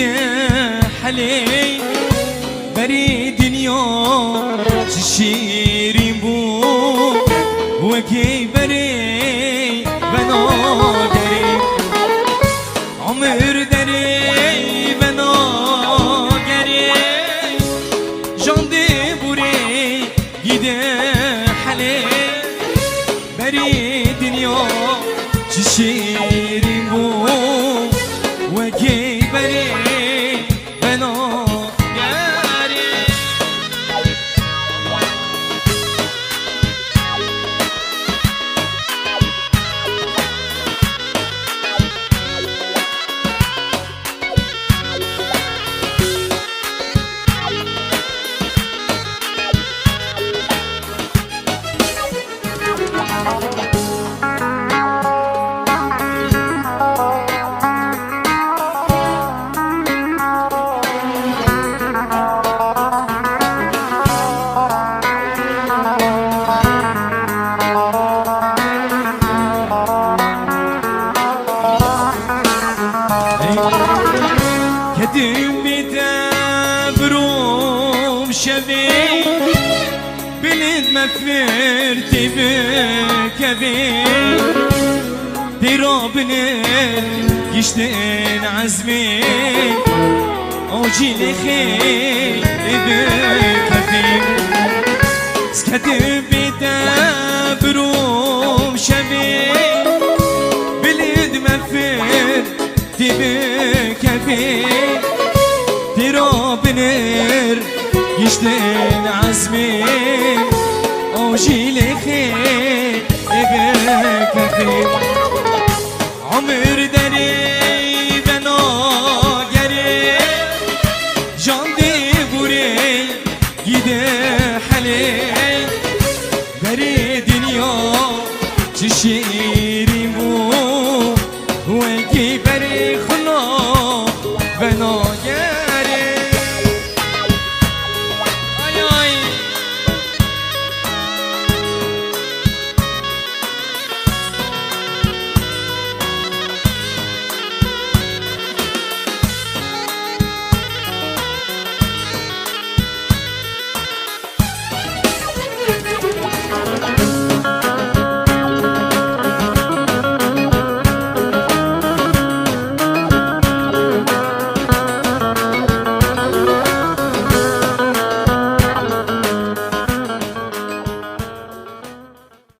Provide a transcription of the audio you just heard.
gide hali beri dünya şirin bu veki beri ben o deri ömür deri ben o geri jandi buri gide hali beri dünya şirin bu وكي بري بنو ياري كدم بتبروم شبي بلد ما فرتي بكبي درابني يشتين عزمي اوجي لخي بكفي كدم بتبروم شبي بلد ما فرتي بكفي بنر يشتين عزمي اوجي لخير بكفي عمر دري